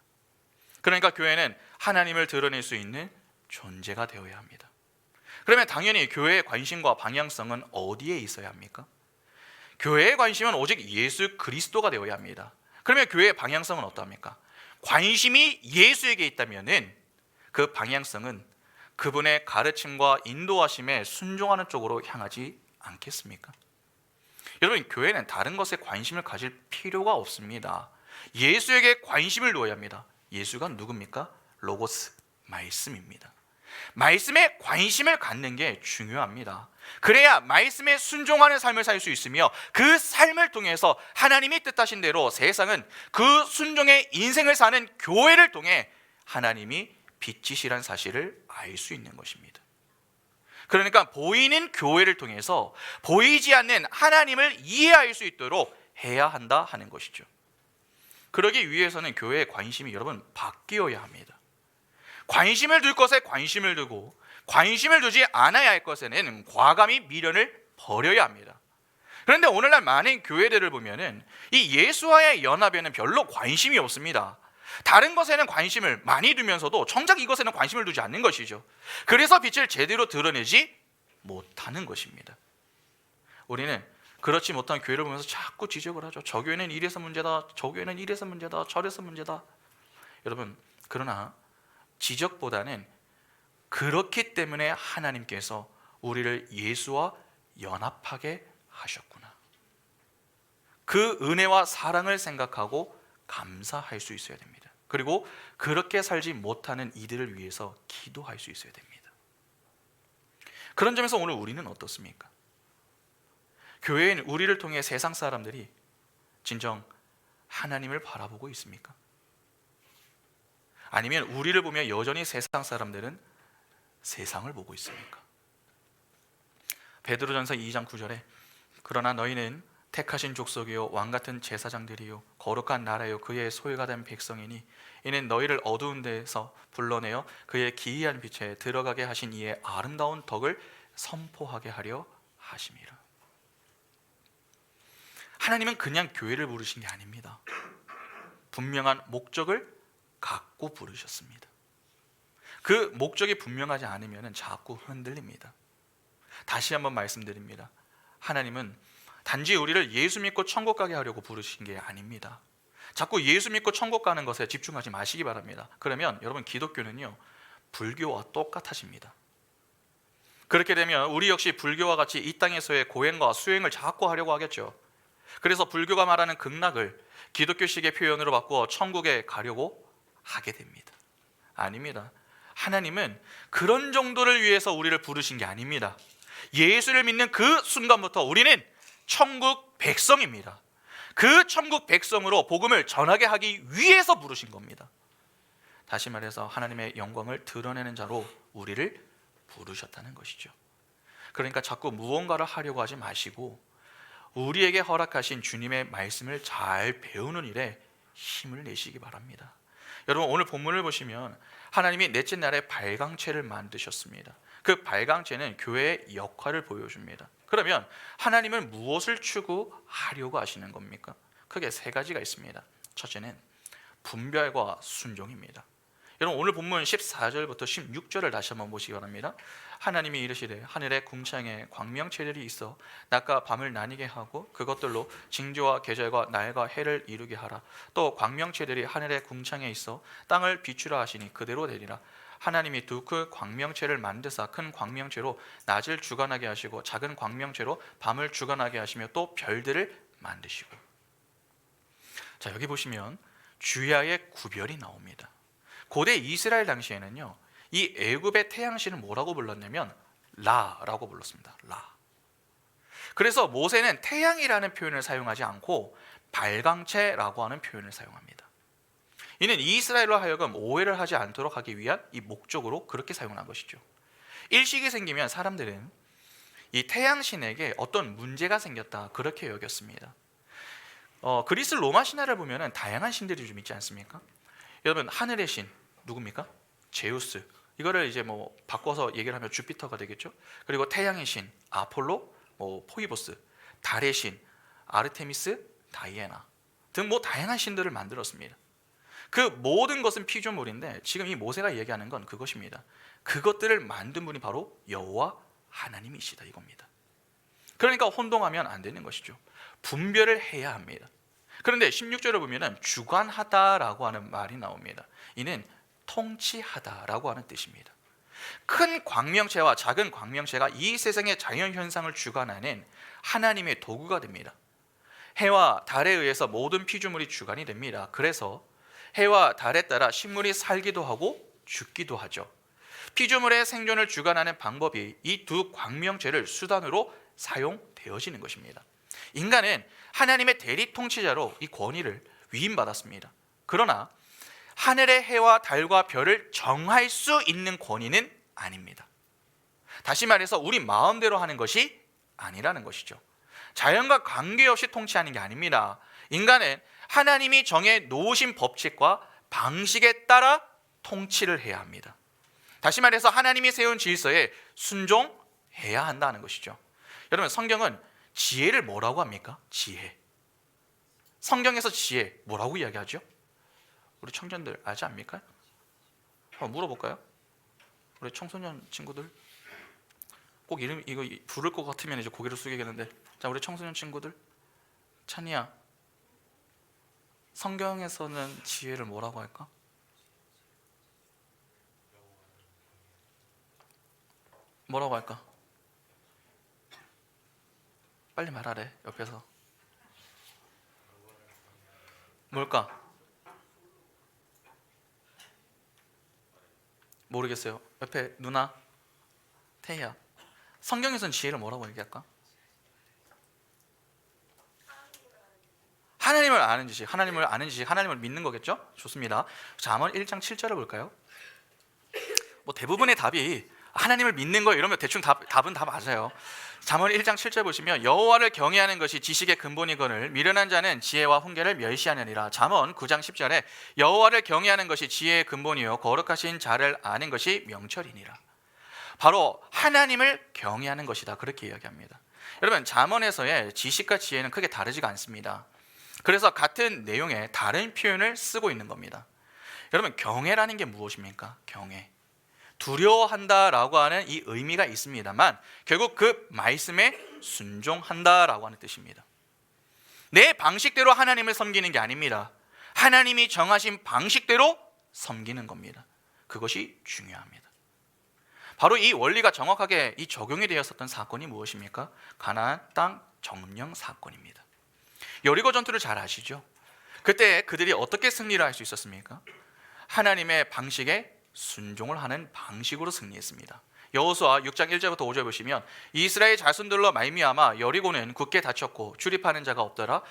그러니까 교회는 하나님을 드러낼 수 있는 존재가 되어야 합니다. 그러면 당연히 교회의 관심과 방향성은 어디에 있어야 합니까? 교회의 관심은 오직 예수 그리스도가 되어야 합니다. 그러면 교회의 방향성은 어떠합니까? 관심이 예수에게 있다면은 그 방향성은 그분의 가르침과 인도하심에 순종하는 쪽으로 향하지 않겠습니까? 여러분, 교회는 다른 것에 관심을 가질 필요가 없습니다. 예수에게 관심을 두어야 합니다. 예수가 누굽니까? 로고스, 말씀입니다. 말씀에 관심을 갖는 게 중요합니다. 그래야 말씀에 순종하는 삶을 살 수 있으며 그 삶을 통해서 하나님이 뜻하신 대로 세상은 그 순종의 인생을 사는 교회를 통해 하나님이 빛이시란 사실을 알 수 있는 것입니다. 그러니까 보이는 교회를 통해서 보이지 않는 하나님을 이해할 수 있도록 해야 한다 하는 것이죠. 그러기 위해서는 교회의 관심이 여러분 바뀌어야 합니다. 관심을 둘 것에 관심을 두고 관심을 두지 않아야 할 것에는 과감히 미련을 버려야 합니다. 그런데 오늘날 많은 교회들을 보면은 이 예수와의 연합에는 별로 관심이 없습니다. 다른 것에는 관심을 많이 두면서도 정작 이것에는 관심을 두지 않는 것이죠. 그래서 빛을 제대로 드러내지 못하는 것입니다. 우리는 그렇지 못한 교회를 보면서 자꾸 지적을 하죠. 저 교회는 이래서 문제다, 저 교회는 이래서 문제다, 저래서 문제다. 여러분, 그러나 지적보다는 그렇기 때문에 하나님께서 우리를 예수와 연합하게 하셨구나, 그 은혜와 사랑을 생각하고 감사할 수 있어야 됩니다. 그리고 그렇게 살지 못하는 이들을 위해서 기도할 수 있어야 됩니다. 그런 점에서 오늘 우리는 어떻습니까? 교회인 우리를 통해 세상 사람들이 진정 하나님을 바라보고 있습니까? 아니면 우리를 보며 여전히 세상 사람들은 세상을 보고 있습니까? 베드로전서 2장 9절에 그러나 너희는 택하신 족속이요 왕같은 제사장들이요 거룩한 나라요 그의 소유가 된 백성이니 이는 너희를 어두운 데에서 불러내어 그의 기이한 빛에 들어가게 하신 이의 아름다운 덕을 선포하게 하려 하심이라. 하나님은 그냥 교회를 부르신 게 아닙니다. 분명한 목적을 갖고 부르셨습니다. 그 목적이 분명하지 않으면 자꾸 흔들립니다. 다시 한번 말씀드립니다. 하나님은 단지 우리를 예수 믿고 천국 가게 하려고 부르신 게 아닙니다. 자꾸 예수 믿고 천국 가는 것에 집중하지 마시기 바랍니다. 그러면 여러분 기독교는요 불교와 똑같아집니다. 그렇게 되면 우리 역시 불교와 같이 이 땅에서의 고행과 수행을 자꾸 하려고 하겠죠. 그래서 불교가 말하는 극락을 기독교식의 표현으로 바꾸어 천국에 가려고 하게 됩니다. 아닙니다. 하나님은 그런 정도를 위해서 우리를 부르신 게 아닙니다. 예수를 믿는 그 순간부터 우리는 천국 백성입니다. 그 천국 백성으로 복음을 전하게 하기 위해서 부르신 겁니다. 다시 말해서 하나님의 영광을 드러내는 자로 우리를 부르셨다는 것이죠. 그러니까 자꾸 무언가를 하려고 하지 마시고 우리에게 허락하신 주님의 말씀을 잘 배우는 일에 힘을 내시기 바랍니다. 여러분 오늘 본문을 보시면 하나님이 넷째 날에 발광체를 만드셨습니다. 그 발광체는 교회의 역할을 보여줍니다. 그러면 하나님은 무엇을 추구하려고 하시는 겁니까? 크게 세 가지가 있습니다. 첫째는 분별과 순종입니다. 여러분 오늘 본문 14절부터 16절을 다시 한번 보시기 바랍니다. 하나님이 이르시되 하늘에 궁창에 광명체들이 있어 낮과 밤을 나뉘게 하고 그것들로 징조와 계절과 날과 해를 이루게 하라. 또 광명체들이 하늘의 궁창에 있어 땅을 비추라 하시니 그대로 되리라. 하나님이 두 큰 광명체를 만드사 큰 광명체로 낮을 주관하게 하시고 작은 광명체로 밤을 주관하게 하시며 또 별들을 만드시고. 자, 여기 보시면 주야의 구별이 나옵니다. 고대 이스라엘 당시에는요 이 애굽의 태양신을 뭐라고 불렀냐면 라라고 불렀습니다. 라. 그래서 모세는 태양이라는 표현을 사용하지 않고 발광체라고 하는 표현을 사용합니다. 이는 이스라엘로 하여금 오해를 하지 않도록 하기 위한 이 목적으로 그렇게 사용한 것이죠. 일식이 생기면 사람들은 이 태양신에게 어떤 문제가 생겼다 그렇게 여겼습니다. 그리스 로마 신화를 보면 다양한 신들이 좀 있지 않습니까? 여러분 하늘의 신 누굽니까? 제우스. 이거를 이제 뭐 바꿔서 얘기를 하면 주피터가 되겠죠. 그리고 태양의 신 아폴로, 포이보스, 달의 신 아르테미스, 다이애나 등 다양한 신들을 만들었습니다. 그 모든 것은 피조물인데 지금 이 모세가 얘기하는 건 그것입니다. 그것들을 만든 분이 바로 여호와 하나님이시다 이겁니다. 그러니까 혼동하면 안 되는 것이죠. 분별을 해야 합니다. 그런데 16절을 보면 주관하다라고 하는 말이 나옵니다. 이는 통치하다라고 하는 뜻입니다. 큰 광명체와 작은 광명체가 이 세상의 자연현상을 주관하는 하나님의 도구가 됩니다. 해와 달에 의해서 모든 피조물이 주관이 됩니다. 그래서 해와 달에 따라 식물이 살기도 하고 죽기도 하죠. 피조물의 생존을 주관하는 방법이 이 두 광명체를 수단으로 사용되어지는 것입니다. 인간은 하나님의 대리 통치자로 이 권위를 위임받았습니다. 그러나 하늘의 해와 달과 별을 정할 수 있는 권위는 아닙니다. 다시 말해서 우리 마음대로 하는 것이 아니라는 것이죠. 자연과 관계없이 통치하는 게 아닙니다. 인간은 하나님이 정해 놓으신 법칙과 방식에 따라 통치를 해야 합니다. 다시 말해서 하나님이 세운 질서에 순종해야 한다는 것이죠. 여러분 성경은 지혜를 뭐라고 합니까? 지혜. 성경에서 지혜 뭐라고 이야기하죠? 우리 청년들 알지 않습니까? 한번 물어볼까요? 우리 청소년 친구들 꼭 이름 이거 부를 것 같으면 이제 고개를 숙이겠는데, 자 우리 청소년 친구들, 찬이야, 성경에서는 지혜를 뭐라고 할까? 뭐라고 할까? 빨리 말하래. 옆에서 뭘까? 모르겠어요. 옆에 누나 태희야, 성경에서는 지혜를 뭐라고 얘기할까? 하나님을 아는 지식, 하나님을 믿는 거겠죠? 좋습니다. 잠언 1장 7절을 볼까요? 뭐 대부분의 답이 하나님을 믿는 거 이러면 대충 답은 다 맞아요. 잠언 1장 7절 보시면 여호와를 경외하는 것이 지식의 근본이거늘 미련한 자는 지혜와 훈계를 멸시하느니라. 잠언 9장 10절에 여호와를 경외하는 것이 지혜의 근본이요 거룩하신 자를 아는 것이 명철이니라. 바로 하나님을 경외하는 것이다, 그렇게 이야기합니다. 여러분, 잠언에서의 지식과 지혜는 크게 다르지가 않습니다. 그래서 같은 내용의 다른 표현을 쓰고 있는 겁니다. 여러분, 경외라는 게 무엇입니까? 경외, 두려워한다라고 하는 이 의미가 있습니다만 결국 그 말씀에 순종한다라고 하는 뜻입니다. 내 방식대로 하나님을 섬기는 게 아닙니다. 하나님이 정하신 방식대로 섬기는 겁니다. 그것이 중요합니다. 바로 이 원리가 정확하게 이 적용이 되었었던 사건이 무엇입니까? 가나안 땅 점령 사건입니다. 여리고 전투를 잘 아시죠? 그때 그들이 어떻게 승리를 할 수 있었습니까? 하나님의 방식에 순종을 하는 방식으로 승리했습니다. 여호수아 6장 1절부터 5절 보시면 이스라엘 자손들로 말미암아 여리고는 굳게 닫혔고 출입하는 자가 없더라.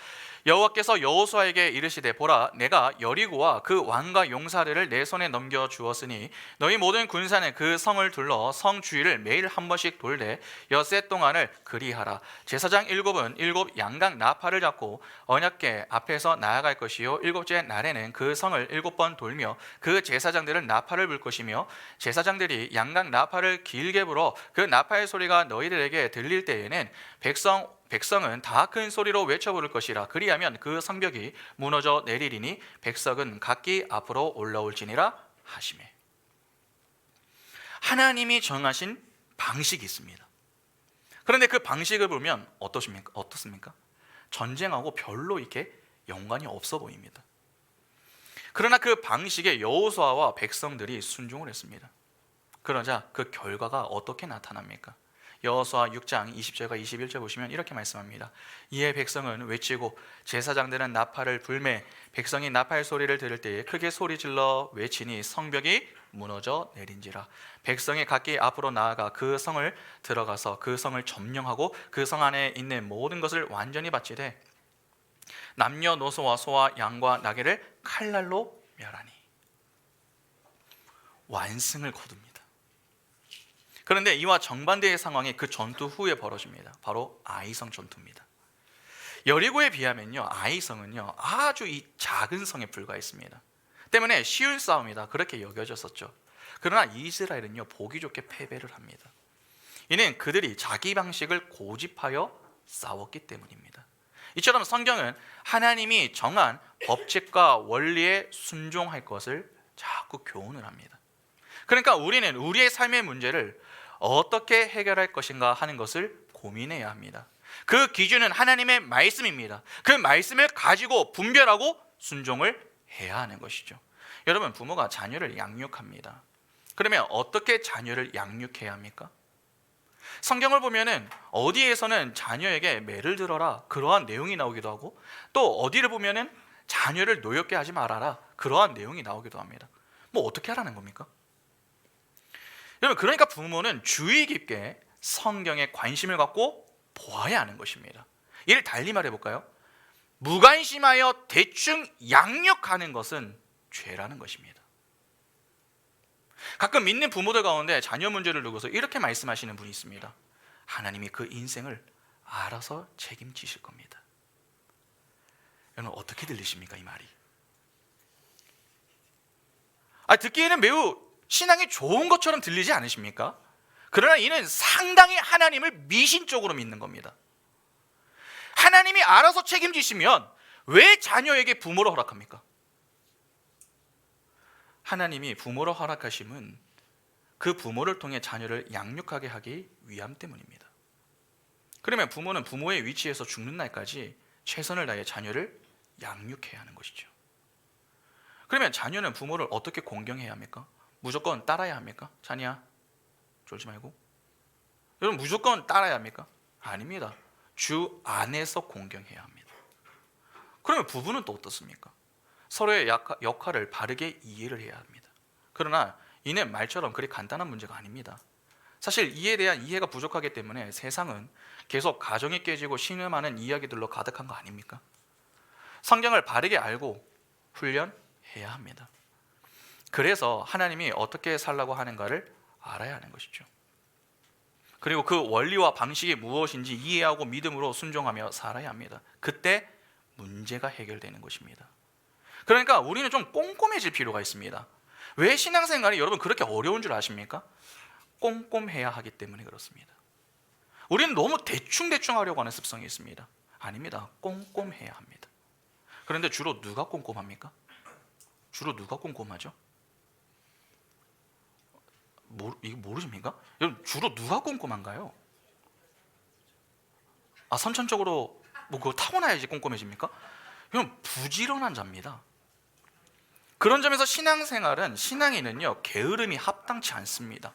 여호와께서 여호수아에게 이르시되 보라 내가 여리고와 그 왕과 용사들을 내 손에 넘겨 주었으니 너희 모든 군사는 그 성을 둘러 성 주위를 매일 한 번씩 돌되 엿새 동안을 그리하라. 제사장 7은 7 양각 나팔을 잡고 언약궤 앞에서 나아갈 것이요 일곱째 날에는 그 성을 7번 돌며 그 제사장들은 나팔을 불 것이며 제사장들이 양각 나팔을 길게 불어 그 나팔 소리가 너희들에게 들릴 때에는 백성은 다 큰 소리로 외쳐 부를 것이라. 그리하면 그 성벽이 무너져 내리리니 백성은 각기 앞으로 올라올지니라 하시매. 하나님이 정하신 방식이 있습니다. 그런데 그 방식을 보면 어떻습니까? 전쟁하고 별로 이렇게 연관이 없어 보입니다. 그러나 그 방식에 여호수아와 백성들이 순종을 했습니다. 그러자 그 결과가 어떻게 나타납니까? 여호수아 6장 20절과 21절 보시면 이렇게 말씀합니다. 이에 백성은 외치고 제사장들은 나팔을 불매 백성이 나팔 소리를 들을 때에 크게 소리질러 외치니 성벽이 무너져 내린지라. 백성이 각기 앞으로 나아가 그 성을 들어가서 그 성을 점령하고 그 성 안에 있는 모든 것을 완전히 바치되 남녀노소와 소와 양과 나귀를 칼날로 멸하니. 완승을 거둡니다. 그런데 이와 정반대의 상황이 그 전투 후에 벌어집니다. 바로 아이성 전투입니다. 여리고에 비하면요, 아이성은요 아주 이 작은 성에 불과했습니다. 때문에 쉬운 싸움이다 그렇게 여겨졌었죠. 그러나 이스라엘은요 보기 좋게 패배를 합니다. 이는 그들이 자기 방식을 고집하여 싸웠기 때문입니다. 이처럼 성경은 하나님이 정한 법칙과 원리에 순종할 것을 자꾸 교훈을 합니다. 그러니까 우리는 우리의 삶의 문제를 어떻게 해결할 것인가 하는 것을 고민해야 합니다. 그 기준은 하나님의 말씀입니다. 그 말씀을 가지고 분별하고 순종을 해야 하는 것이죠. 여러분, 부모가 자녀를 양육합니다. 그러면 어떻게 자녀를 양육해야 합니까? 성경을 보면은 어디에서는 자녀에게 매를 들어라 그러한 내용이 나오기도 하고 또 어디를 보면은 자녀를 노엽게 하지 말아라 그러한 내용이 나오기도 합니다. 뭐 어떻게 하라는 겁니까? 여러분, 그러니까 부모는 주의 깊게 성경에 관심을 갖고 보아야 하는 것입니다. 이를 달리 말해볼까요? 무관심하여 대충 양육하는 것은 죄라는 것입니다. 가끔 믿는 부모들 가운데 자녀 문제를 두고서 이렇게 말씀하시는 분이 있습니다. 하나님이 그 인생을 알아서 책임지실 겁니다. 여러분, 어떻게 들리십니까 이 말이? 듣기에는 매우 신앙이 좋은 것처럼 들리지 않으십니까? 그러나 이는 상당히 하나님을 미신적으로 믿는 겁니다. 하나님이 알아서 책임지시면 왜 자녀에게 부모를 허락합니까? 하나님이 부모를 허락하심은 그 부모를 통해 자녀를 양육하게 하기 위함 때문입니다. 그러면 부모는 부모의 위치에서 죽는 날까지 최선을 다해 자녀를 양육해야 하는 것이죠. 그러면 자녀는 부모를 어떻게 공경해야 합니까? 무조건 따라야 합니까? 자녀야 졸지 말고. 여러분, 무조건 따라야 합니까? 아닙니다. 주 안에서 공경해야 합니다. 그러면 부부는 또 어떻습니까? 서로의 역할을 바르게 이해를 해야 합니다. 그러나 이는 말처럼 그리 간단한 문제가 아닙니다. 사실 이에 대한 이해가 부족하기 때문에 세상은 계속 가정이 깨지고 신음하는 이야기들로 가득한 거 아닙니까? 성경을 바르게 알고 훈련해야 합니다. 그래서 하나님이 어떻게 살라고 하는가를 알아야 하는 것이죠. 그리고 그 원리와 방식이 무엇인지 이해하고 믿음으로 순종하며 살아야 합니다. 그때 문제가 해결되는 것입니다. 그러니까 우리는 좀 꼼꼼해질 필요가 있습니다. 왜 신앙생활이 여러분 그렇게 어려운 줄 아십니까? 꼼꼼해야 하기 때문에 그렇습니다. 우리는 너무 대충대충 하려고 하는 습성이 있습니다. 아닙니다. 꼼꼼해야 합니다. 그런데 주로 누가 꼼꼼합니까? 주로 누가 꼼꼼하죠? 이거 모르십니까? 여러분 주로 누가 꼼꼼한가요? 선천적으로 그거 타고나야지 꼼꼼해집니까? 이건 부지런한 자입니다. 그런 점에서 신앙인은요 게으름이 합당치 않습니다.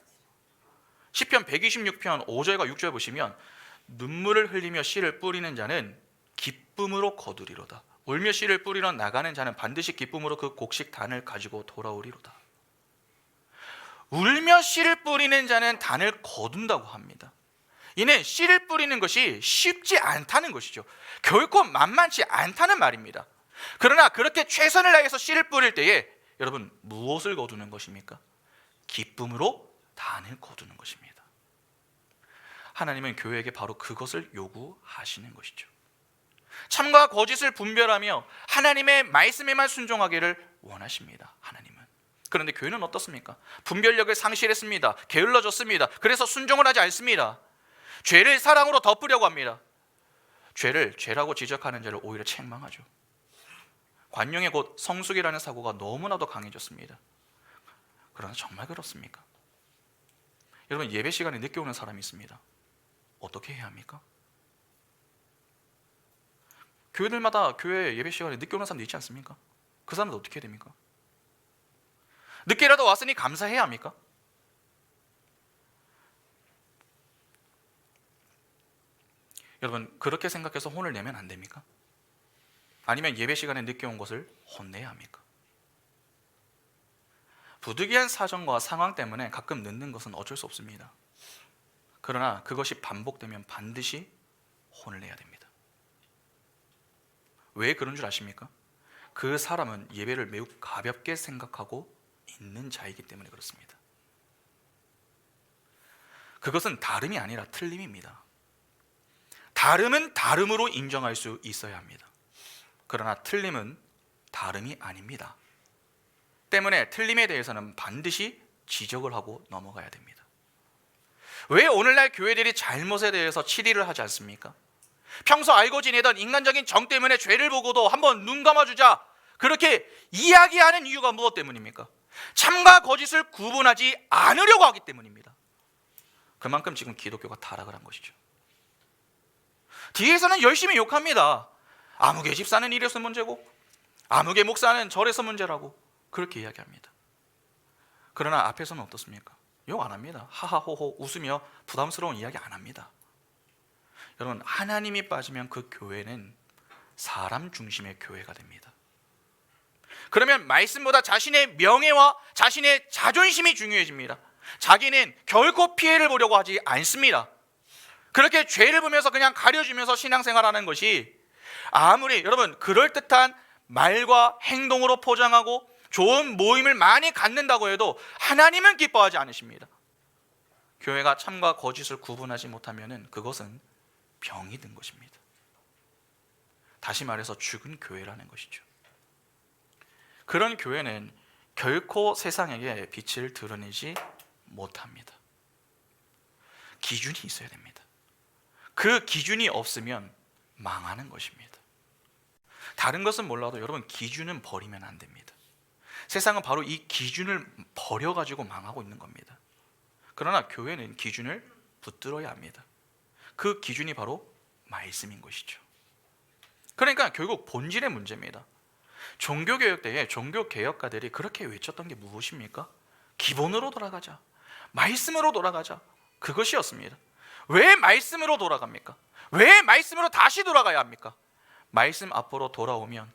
시편 126편 5절과 6절 보시면 눈물을 흘리며 씨를 뿌리는 자는 기쁨으로 거두리로다. 울며 씨를 뿌리러 나가는 자는 반드시 기쁨으로 그 곡식 단을 가지고 돌아오리로다. 울며 씨를 뿌리는 자는 단을 거둔다고 합니다. 이는 씨를 뿌리는 것이 쉽지 않다는 것이죠. 결코 만만치 않다는 말입니다. 그러나 그렇게 최선을 다해서 씨를 뿌릴 때에 여러분 무엇을 거두는 것입니까? 기쁨으로 단을 거두는 것입니다. 하나님은 교회에게 바로 그것을 요구하시는 것이죠. 참과 거짓을 분별하며 하나님의 말씀에만 순종하기를 원하십니다. 하나님은. 그런데 교회는 어떻습니까? 분별력을 상실했습니다. 게을러졌습니다. 그래서 순종을 하지 않습니다. 죄를 사랑으로 덮으려고 합니다. 죄를 죄라고 지적하는 자를 오히려 책망하죠. 관용의 곧 성숙이라는 사고가 너무나도 강해졌습니다. 그러나 정말 그렇습니까? 여러분 예배 시간에 늦게 오는 사람이 있습니다. 어떻게 해야 합니까? 교회들마다 교회 예배 시간에 늦게 오는 사람도 있지 않습니까? 그 사람은 어떻게 해야 됩니까? 늦게라도 왔으니 감사해야 합니까? 여러분 그렇게 생각해서 혼을 내면 안 됩니까? 아니면 예배 시간에 늦게 온 것을 혼내야 합니까? 부득이한 사정과 상황 때문에 가끔 늦는 것은 어쩔 수 없습니다. 그러나 그것이 반복되면 반드시 혼을 내야 됩니다. 왜 그런 줄 아십니까? 그 사람은 예배를 매우 가볍게 생각하고 있는 자이기 때문에 그렇습니다. 그것은 다름이 아니라 틀림입니다. 다름은 다름으로 인정할 수 있어야 합니다. 그러나 틀림은 다름이 아닙니다. 때문에 틀림에 대해서는 반드시 지적을 하고 넘어가야 됩니다. 왜 오늘날 교회들이 잘못에 대해서 치리를 하지 않습니까? 평소 알고 지내던 인간적인 정 때문에 죄를 보고도 한번 눈 감아주자 그렇게 이야기하는 이유가 무엇 때문입니까? 참과 거짓을 구분하지 않으려고 하기 때문입니다. 그만큼 지금 기독교가 타락을 한 것이죠. 뒤에서는 열심히 욕합니다. 아무개 집사는 이래서 문제고 아무개 목사는 저래서 문제라고 그렇게 이야기합니다. 그러나 앞에서는 어떻습니까? 욕 안 합니다. 하하호호 웃으며 부담스러운 이야기 안 합니다. 여러분 하나님이 빠지면 그 교회는 사람 중심의 교회가 됩니다. 그러면 말씀보다 자신의 명예와 자신의 자존심이 중요해집니다. 자기는 결코 피해를 보려고 하지 않습니다. 그렇게 죄를 보면서 그냥 가려주면서 신앙생활하는 것이 아무리 여러분 그럴듯한 말과 행동으로 포장하고 좋은 모임을 많이 갖는다고 해도 하나님은 기뻐하지 않으십니다. 교회가 참과 거짓을 구분하지 못하면 그것은 병이 든 것입니다. 다시 말해서 죽은 교회라는 것이죠. 그런 교회는 결코 세상에게 빛을 드러내지 못합니다. 기준이 있어야 됩니다. 그 기준이 없으면 망하는 것입니다. 다른 것은 몰라도 여러분 기준은 버리면 안 됩니다. 세상은 바로 이 기준을 버려가지고 망하고 있는 겁니다. 그러나 교회는 기준을 붙들어야 합니다. 그 기준이 바로 말씀인 것이죠. 그러니까 결국 본질의 문제입니다. 종교개혁 때에 종교개혁가들이 그렇게 외쳤던 게 무엇입니까? 기본으로 돌아가자. 말씀으로 돌아가자. 그것이었습니다. 왜 말씀으로 돌아갑니까? 왜 말씀으로 다시 돌아가야 합니까? 말씀 앞으로 돌아오면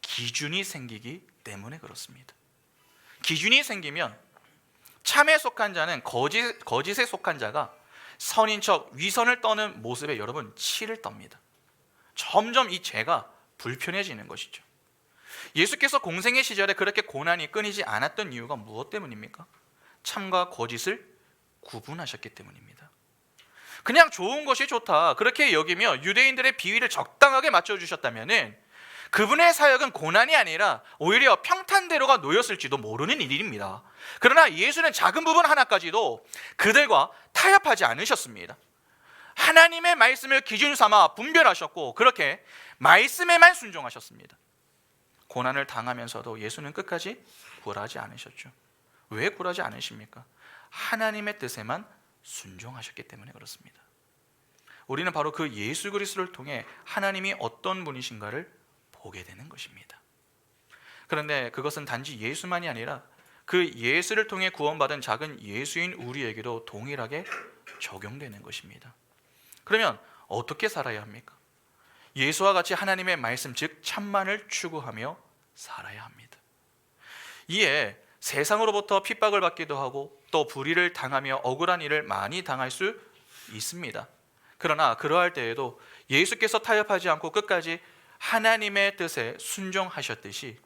기준이 생기기 때문에 그렇습니다. 기준이 생기면 참에 속한 자는 거짓에 속한 자가 선인 척 위선을 떠는 모습에 여러분 치를 떱니다. 점점 이 죄가 불편해지는 것이죠. 예수께서 공생의 시절에 그렇게 고난이 끊이지 않았던 이유가 무엇 때문입니까? 참과 거짓을 구분하셨기 때문입니다. 그냥 좋은 것이 좋다 그렇게 여기며 유대인들의 비위를 적당하게 맞춰주셨다면 그분의 사역은 고난이 아니라 오히려 평탄대로가 놓였을지도 모르는 일입니다. 그러나 예수는 작은 부분 하나까지도 그들과 타협하지 않으셨습니다. 하나님의 말씀을 기준 삼아 분별하셨고 그렇게 말씀에만 순종하셨습니다. 고난을 당하면서도 예수는 끝까지 굴하지 않으셨죠. 왜 굴하지 않으십니까? 하나님의 뜻에만 순종하셨기 때문에 그렇습니다. 우리는 바로 그 예수 그리스도를 통해 하나님이 어떤 분이신가를 보게 되는 것입니다. 그런데 그것은 단지 예수만이 아니라 그 예수를 통해 구원받은 작은 예수인 우리에게도 동일하게 적용되는 것입니다. 그러면 어떻게 살아야 합니까? 예수와 같이 하나님의 말씀 즉 참만을 추구하며 살아야 합니다. 이에 세상으로부터 핍박을 받기도 하고 또 불의를 당하며 억울한 일을 많이 당할 수 있습니다. 그러나 그러할 때에도 예수께서 타협하지 않고 끝까지 하나님의 뜻에 순종하셨듯이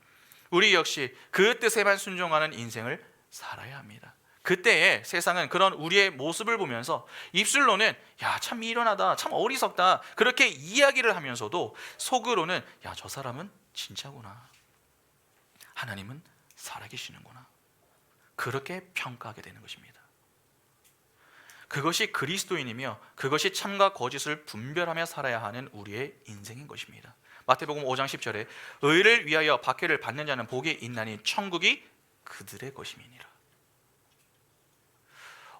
우리 역시 그 뜻에만 순종하는 인생을 살아야 합니다. 그때에 세상은 그런 우리의 모습을 보면서 입술로는 야, 참 미련하다, 참 어리석다 그렇게 이야기를 하면서도 속으로는 야, 저 사람은 진짜구나, 하나님은 살아계시는구나 그렇게 평가하게 되는 것입니다. 그것이 그리스도인이며 그것이 참과 거짓을 분별하며 살아야 하는 우리의 인생인 것입니다. 마태복음 5장 10절에 의를 위하여 박해를 받는 자는 복이 있나니 천국이 그들의 것임이니라.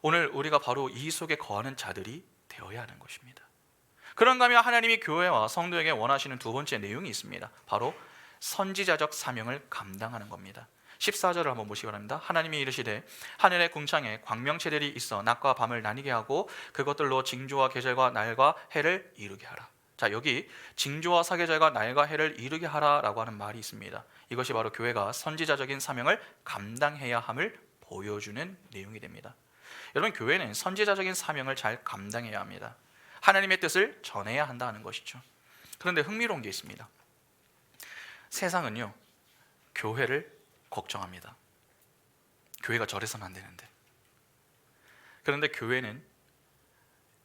오늘 우리가 바로 이 속에 거하는 자들이 되어야 하는 것입니다. 그런가 하면 하나님이 교회와 성도에게 원하시는 두 번째 내용이 있습니다. 바로 선지자적 사명을 감당하는 겁니다. 14절을 한번 보시기 바랍니다. 하나님이 이르시되 하늘의 궁창에 광명체들이 있어 낮과 밤을 나뉘게 하고 그것들로 징조와 계절과 날과 해를 이루게 하라. 자, 여기 징조와 사계절과 날과 해를 이루게 하라라고 하는 말이 있습니다. 이것이 바로 교회가 선지자적인 사명을 감당해야 함을 보여주는 내용이 됩니다. 여러분, 교회는 선지자적인 사명을 잘 감당해야 합니다. 하나님의 뜻을 전해야 한다는 것이죠. 그런데 흥미로운 게 있습니다. 세상은요, 교회를 걱정합니다. 교회가 저래서는 안 되는데. 그런데 교회는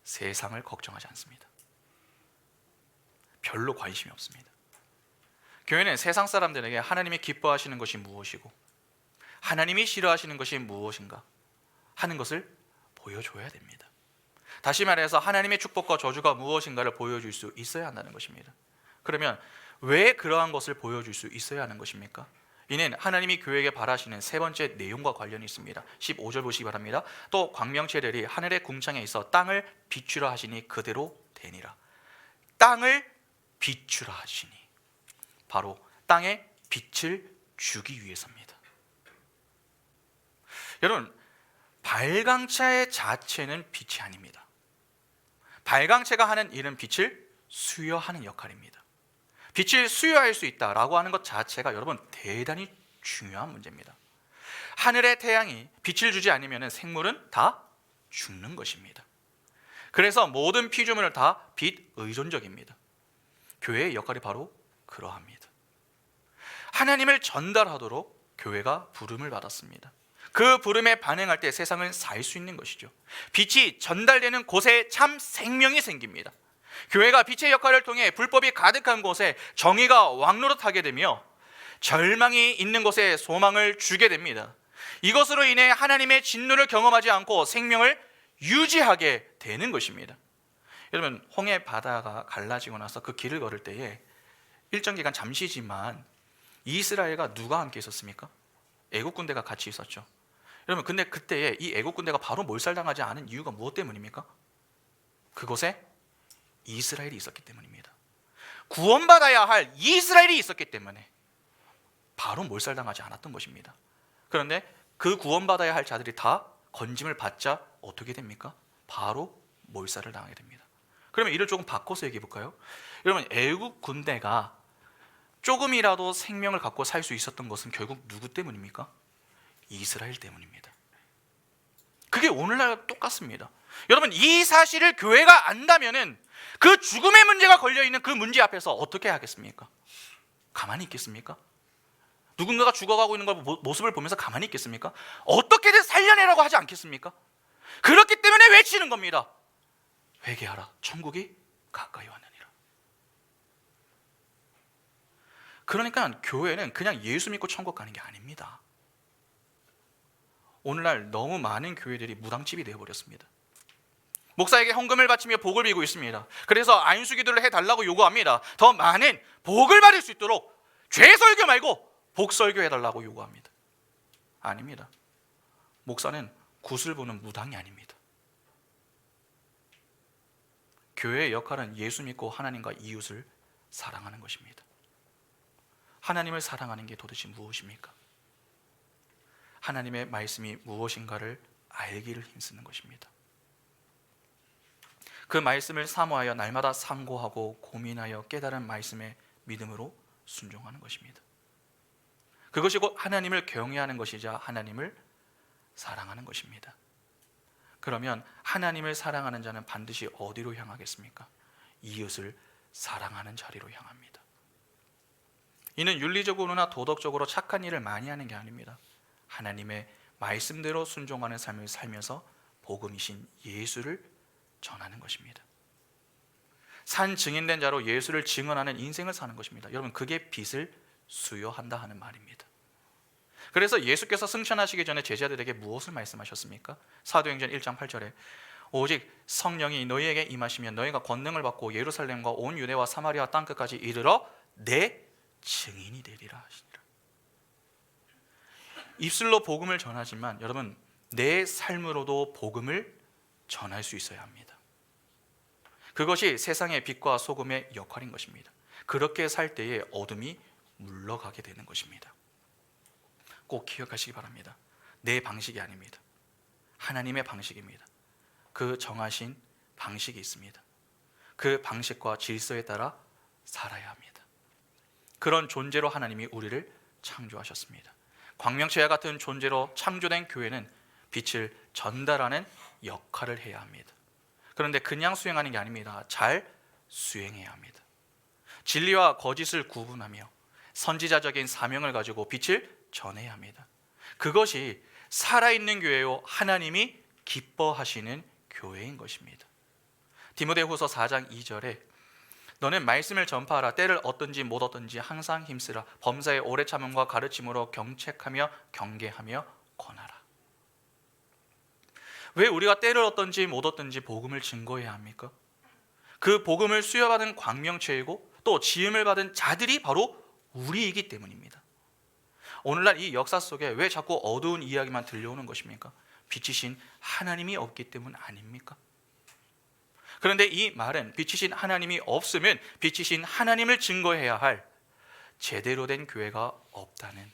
세상을 걱정하지 않습니다. 별로 관심이 없습니다. 교회는 세상 사람들에게 하나님이 기뻐하시는 것이 무엇이고 하나님이 싫어하시는 것이 무엇인가 하는 것을 보여줘야 됩니다. 다시 말해서 하나님의 축복과 저주가 무엇인가를 보여줄 수 있어야 한다는 것입니다. 그러면 왜 그러한 것을 보여줄 수 있어야 하는 것입니까? 이는 하나님이 교회에게 바라시는 세 번째 내용과 관련이 있습니다. 15절 보시기 바랍니다. 또 광명체들이 하늘의 궁창에 있어 땅을 비추라 하시니 그대로 되니라. 땅을 비추라 하시니 바로 땅에 빛을 주기 위해서입니다. 여러분, 발광체 자체는 빛이 아닙니다. 발광체가 하는 일은 빛을 수여하는 역할입니다. 빛을 수여할 수 있다라고 하는 것 자체가 여러분 대단히 중요한 문제입니다. 하늘의 태양이 빛을 주지 않으면 생물은 다 죽는 것입니다. 그래서 모든 피조물은 다 빛 의존적입니다. 교회의 역할이 바로 그러합니다. 하나님을 전달하도록 교회가 부름을 받았습니다. 그 부름에 반응할 때 세상은 살 수 있는 것이죠. 빛이 전달되는 곳에 참 생명이 생깁니다. 교회가 빛의 역할을 통해 불법이 가득한 곳에 정의가 왕노릇하게 되며 절망이 있는 곳에 소망을 주게 됩니다. 이것으로 인해 하나님의 진노를 경험하지 않고 생명을 유지하게 되는 것입니다. 여러분, 홍해 바다가 갈라지고 나서 그 길을 걸을 때에 일정 기간 잠시지만 이스라엘과 누가 함께 있었습니까? 애국 군대가 같이 있었죠. 여러분, 근데 그때에 이 애국 군대가 바로 몰살당하지 않은 이유가 무엇 때문입니까? 그곳에 이스라엘이 있었기 때문입니다. 구원받아야 할 이스라엘이 있었기 때문에 바로 몰살당하지 않았던 것입니다. 그런데 그 구원받아야 할 자들이 다 건짐을 받자 어떻게 됩니까? 바로 몰살을 당하게 됩니다. 그러면 이를 조금 바꿔서 얘기해 볼까요? 여러분, 애국 군대가 조금이라도 생명을 갖고 살 수 있었던 것은 결국 누구 때문입니까? 이스라엘 때문입니다. 그게 오늘날 똑같습니다. 여러분, 이 사실을 교회가 안다면은 그 죽음의 문제가 걸려있는 그 문제 앞에서 어떻게 하겠습니까? 가만히 있겠습니까? 누군가가 죽어가고 있는 모습을 보면서 가만히 있겠습니까? 어떻게든 살려내라고 하지 않겠습니까? 그렇기 때문에 외치는 겁니다. 회개하라, 천국이 가까이 왔느니라. 그러니까 교회는 그냥 예수 믿고 천국 가는 게 아닙니다. 오늘날 너무 많은 교회들이 무당집이 되어버렸습니다. 목사에게 헌금을 바치며 복을 빌고 있습니다. 그래서 안수 기도를 해달라고 요구합니다. 더 많은 복을 받을 수 있도록 죄설교 말고 복설교 해달라고 요구합니다. 아닙니다. 목사는 굿을 보는 무당이 아닙니다. 교회의 역할은 예수 믿고 하나님과 이웃을 사랑하는 것입니다. 하나님을 사랑하는 게 도대체 무엇입니까? 하나님의 말씀이 무엇인가를 알기를 힘쓰는 것입니다. 그 말씀을 사모하여 날마다 상고하고 고민하여 깨달은 말씀에 믿음으로 순종하는 것입니다. 그것이 곧 하나님을 경외하는 것이자 하나님을 사랑하는 것입니다. 그러면 하나님을 사랑하는 자는 반드시 어디로 향하겠습니까? 이웃을 사랑하는 자리로 향합니다. 이는 윤리적으로나 도덕적으로 착한 일을 많이 하는 게 아닙니다. 하나님의 말씀대로 순종하는 삶을 살면서 복음이신 예수를 전하는 것입니다. 산 증인된 자로 예수를 증언하는 인생을 사는 것입니다. 여러분, 그게 빛을 수여한다 하는 말입니다. 그래서 예수께서 승천하시기 전에 제자들에게 무엇을 말씀하셨습니까? 사도행전 1장 8절에 오직 성령이 너희에게 임하시면 너희가 권능을 받고 예루살렘과 온 유대와 사마리아 땅끝까지 이르러 내 증인이 되리라 하시니라. 입술로 복음을 전하지만 여러분, 내 삶으로도 복음을 전할 수 있어야 합니다. 그것이 세상의 빛과 소금의 역할인 것입니다. 그렇게 살 때에 어둠이 물러가게 되는 것입니다. 꼭 기억하시기 바랍니다. 내 방식이 아닙니다. 하나님의 방식입니다. 그 정하신 방식이 있습니다. 그 방식과 질서에 따라 살아야 합니다. 그런 존재로 하나님이 우리를 창조하셨습니다. 광명체와 같은 존재로 창조된 교회는 빛을 전달하는 역할을 해야 합니다. 그런데 그냥 수행하는 게 아닙니다. 잘 수행해야 합니다. 진리와 거짓을 구분하며 선지자적인 사명을 가지고 빛을 전해야 합니다. 그것이 살아있는 교회요, 하나님이 기뻐하시는 교회인 것입니다. 디모데후서 4장 2절에 너는 말씀을 전파하라. 때를 얻든지 못 얻든지 항상 힘쓰라. 범사의 오래 참음과 가르침으로 경책하며 경계하며 권하라. 왜 우리가 때를 얻든지 못 얻든지 복음을 증거해야 합니까? 그 복음을 수여받은 광명체이고 또 지음을 받은 자들이 바로 우리이기 때문입니다. 오늘날 이 역사 속에 왜 자꾸 어두운 이야기만 들려오는 것입니까? 빛이신 하나님이 없기 때문 아닙니까? 그런데 이 말은 빛이신 하나님이 없으면 빛이신 하나님을 증거해야 할 제대로 된 교회가 없다는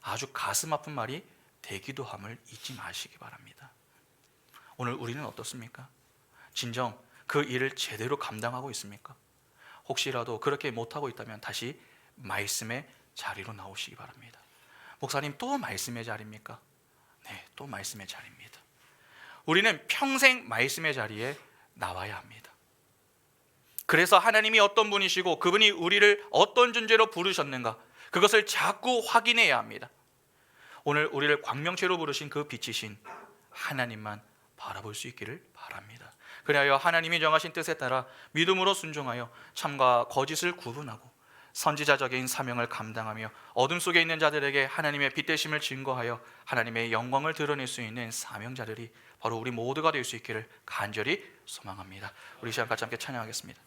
아주 가슴 아픈 말이 되기도 함을 잊지 마시기 바랍니다. 오늘 우리는 어떻습니까? 진정 그 일을 제대로 감당하고 있습니까? 혹시라도 그렇게 못하고 있다면 다시 말씀의 자리로 나오시기 바랍니다. 목사님, 또 말씀의 자리입니까? 네, 또 말씀의 자리입니다. 우리는 평생 말씀의 자리에 나와야 합니다. 그래서 하나님이 어떤 분이시고 그분이 우리를 어떤 존재로 부르셨는가, 그것을 자꾸 확인해야 합니다. 오늘 우리를 광명체로 부르신 그 빛이신 하나님만 바라볼 수 있기를 바랍니다. 그리하여 하나님이 정하신 뜻에 따라 믿음으로 순종하여 참과 거짓을 구분하고 선지자적인 사명을 감당하며 어둠 속에 있는 자들에게 하나님의 빛 되심을 증거하여 하나님의 영광을 드러낼 수 있는 사명자들이 바로 우리 모두가 될 수 있기를 간절히 소망합니다. 우리 시간 같이 함께 찬양하겠습니다.